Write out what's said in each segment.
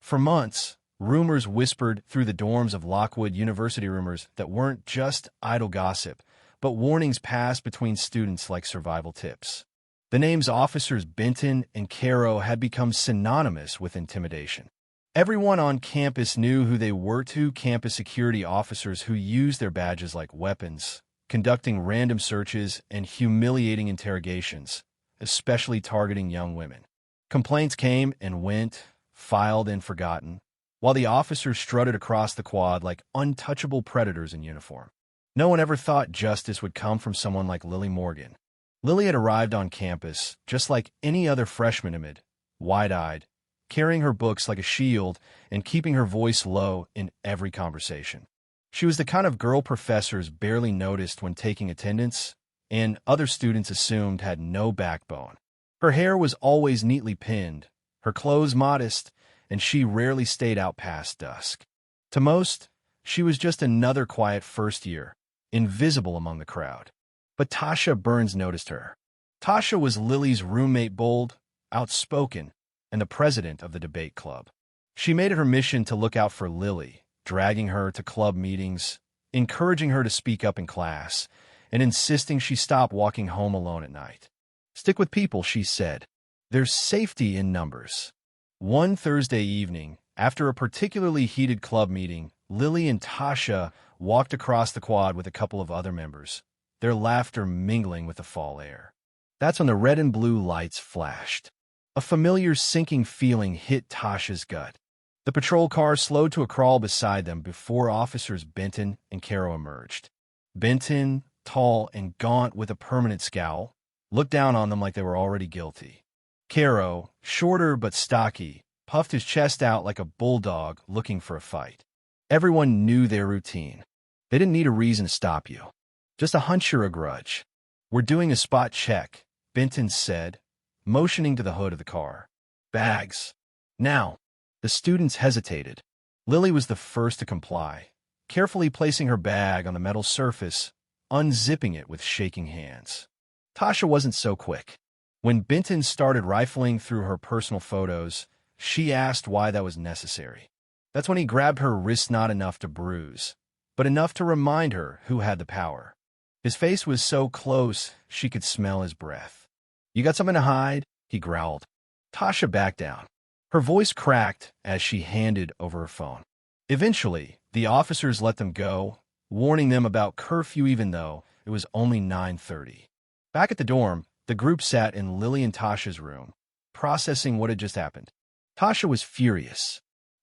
For months, rumors whispered through the dorms of Lockwood University, rumors that weren't just idle gossip, but warnings passed between students like survival tips. The names Officers Benton and Caro had become synonymous with intimidation. Everyone on campus knew who they were: two campus security officers who used their badges like weapons, conducting random searches and humiliating interrogations, especially targeting young women. Complaints came and went, filed and forgotten, while the officers strutted across the quad like untouchable predators in uniform. No one ever thought justice would come from someone like Lily Morgan. Lily had arrived on campus, just like any other freshman amid, wide-eyed, carrying her books like a shield and keeping her voice low in every conversation. She was the kind of girl professors barely noticed when taking attendance, and other students assumed had no backbone. Her hair was always neatly pinned, her clothes modest, and she rarely stayed out past dusk. To most, she was just another quiet first year, invisible among the crowd. But Tasha Burns noticed her. Tasha was Lily's roommate, bold, outspoken, and the president of the debate club. She made it her mission to look out for Lily, dragging her to club meetings, encouraging her to speak up in class, and insisting she stop walking home alone at night. "Stick with people," she said. "There's safety in numbers." One Thursday evening, after a particularly heated club meeting, Lily and Tasha walked across the quad with a couple of other members, their laughter mingling with the fall air. That's when the red and blue lights flashed. A familiar sinking feeling hit Tasha's gut. The patrol car slowed to a crawl beside them before Officers Benton and Caro emerged. Benton, tall and gaunt with a permanent scowl, looked down on them like they were already guilty. Caro, shorter but stocky, puffed his chest out like a bulldog looking for a fight. Everyone knew their routine. They didn't need a reason to stop you. Just a hunch or a grudge. "We're doing a spot check," Benton said, motioning to the hood of the car. "Bags. Now." The students hesitated. Lily was the first to comply, carefully placing her bag on the metal surface, unzipping it with shaking hands. Tasha wasn't so quick. When Benton started rifling through her personal photos, she asked why that was necessary. That's when he grabbed her wrist, not enough to bruise, but enough to remind her who had the power. His face was so close she could smell his breath. "You got something to hide?" he growled. Tasha backed down. Her voice cracked as she handed over her phone. Eventually, the officers let them go, warning them about curfew even though it was only 9:30. Back at the dorm, the group sat in Lily and Tasha's room, processing what had just happened. Tasha was furious.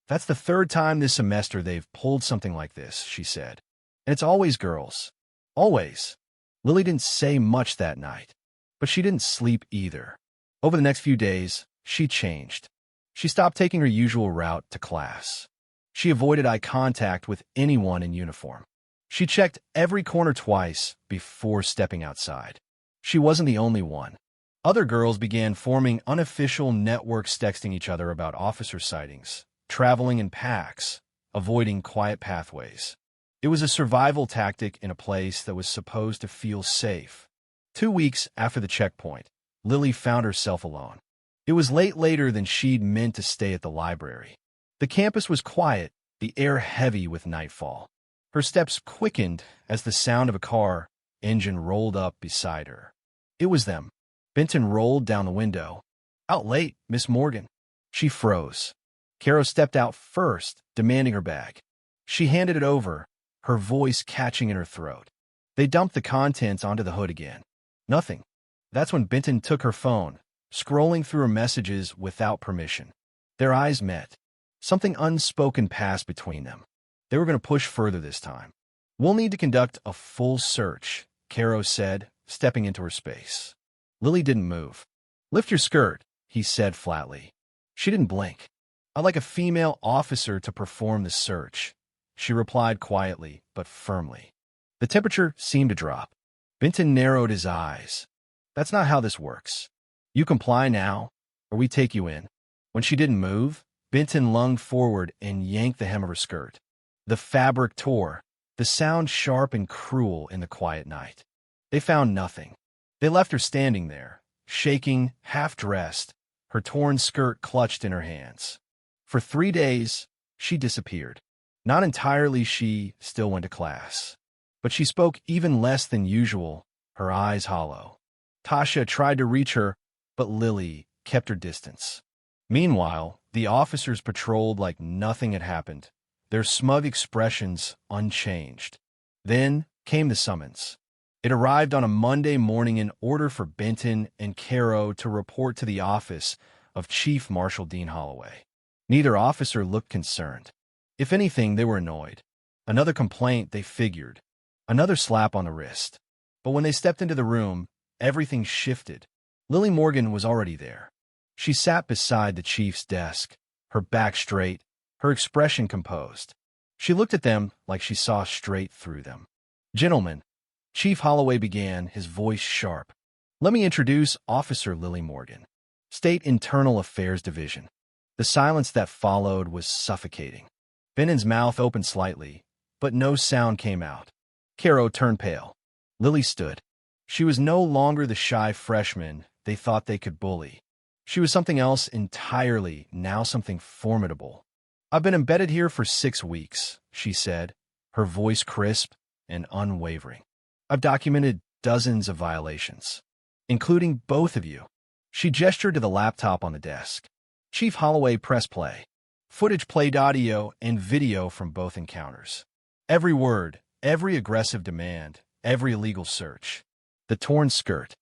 "That's the third time this semester they've pulled something like this," she said. "And it's always girls. Always." Lily didn't say much that night, but she didn't sleep either. Over the next few days, she changed. She stopped taking her usual route to class. She avoided eye contact with anyone in uniform. She checked every corner twice before stepping outside. She wasn't the only one. Other girls began forming unofficial networks, texting each other about officer sightings, traveling in packs, avoiding quiet pathways. It was a survival tactic in a place that was supposed to feel safe. 2 weeks after the checkpoint, Lily found herself alone. It was late, later than she'd meant to stay at the library. The campus was quiet, the air heavy with nightfall. Her steps quickened as the sound of a car engine rolled up beside her. It was them. Benton rolled down the window. "Out late, Miss Morgan." She froze. Caro stepped out first, demanding her bag. She handed it over, her voice catching in her throat. They dumped the contents onto the hood again. Nothing. That's when Benton took her phone, scrolling through her messages without permission. Their eyes met. Something unspoken passed between them. They were going to push further this time. "We'll need to conduct a full search," Caro said, stepping into her space. Lily didn't move. "Lift your skirt," he said flatly. She didn't blink. "I'd like a female officer to perform the search," she replied quietly but firmly. The temperature seemed to drop. Benton narrowed his eyes. "That's not how this works. You comply now, or we take you in." When she didn't move, Benton lunged forward and yanked the hem of her skirt. The fabric tore, the sound sharp and cruel in the quiet night. They found nothing. They left her standing there, shaking, half-dressed, her torn skirt clutched in her hands. For 3 days, she disappeared. Not entirely, she still went to class. But she spoke even less than usual, her eyes hollow. Tasha tried to reach her, but Lily kept her distance. Meanwhile, the officers patrolled like nothing had happened, their smug expressions unchanged. Then came the summons. It arrived on a Monday morning in order for Benton and Caro to report to the office of Chief Marshal Dean Holloway. Neither officer looked concerned. If anything, they were annoyed. Another complaint, they figured. Another slap on the wrist. But when they stepped into the room, everything shifted. Lily Morgan was already there. She sat beside the chief's desk, her back straight, her expression composed. She looked at them like she saw straight through them. "Gentlemen," Chief Holloway began, his voice sharp. "Let me introduce Officer Lily Morgan, State Internal Affairs Division." The silence that followed was suffocating. Bennon's mouth opened slightly, but no sound came out. Caro turned pale. Lily stood. She was no longer the shy freshman they thought they could bully. She was something else entirely, now something formidable. "I've been embedded here for 6 weeks," she said, her voice crisp and unwavering. "I've documented dozens of violations, including both of you." She gestured to the laptop on the desk. Chief Holloway pressed play. Footage played audio and video from both encounters. Every word, every aggressive demand, every illegal search. The torn skirt,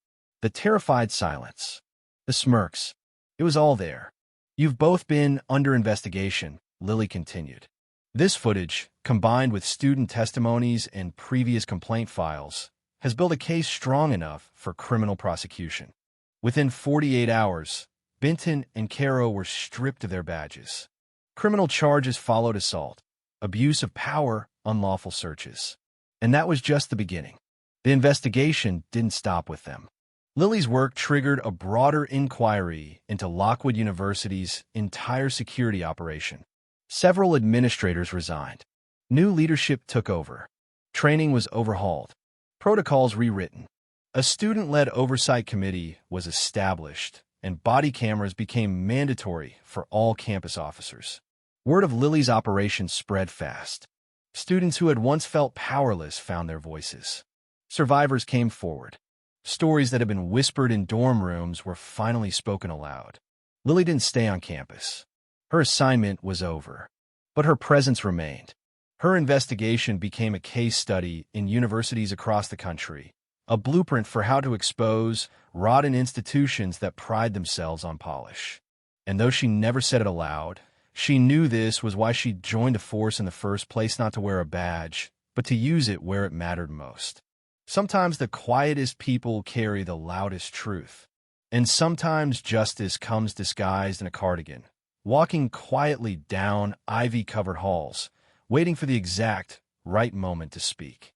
the terrified silence, the smirks. It was all there. "You've both been under investigation," Lily continued. "This footage, combined with student testimonies and previous complaint files, has built a case strong enough for criminal prosecution." Within 48 hours, Benton and Caro were stripped of their badges. Criminal charges followed: assault, abuse of power, unlawful searches. And that was just the beginning. The investigation didn't stop with them. Lily's work triggered a broader inquiry into Lockwood University's entire security operation. Several administrators resigned. New leadership took over. Training was overhauled. Protocols rewritten. A student-led oversight committee was established, and body cameras became mandatory for all campus officers. Word of Lily's operation spread fast. Students who had once felt powerless found their voices. Survivors came forward. Stories that had been whispered in dorm rooms were finally spoken aloud. Lily didn't stay on campus. Her assignment was over. But her presence remained. Her investigation became a case study in universities across the country, a blueprint for how to expose rotten institutions that pride themselves on polish. And though she never said it aloud, she knew this was why she joined the force in the first place: not to wear a badge, but to use it where it mattered most. Sometimes the quietest people carry the loudest truth. And sometimes justice comes disguised in a cardigan, walking quietly down ivy-covered halls, waiting for the exact right moment to speak.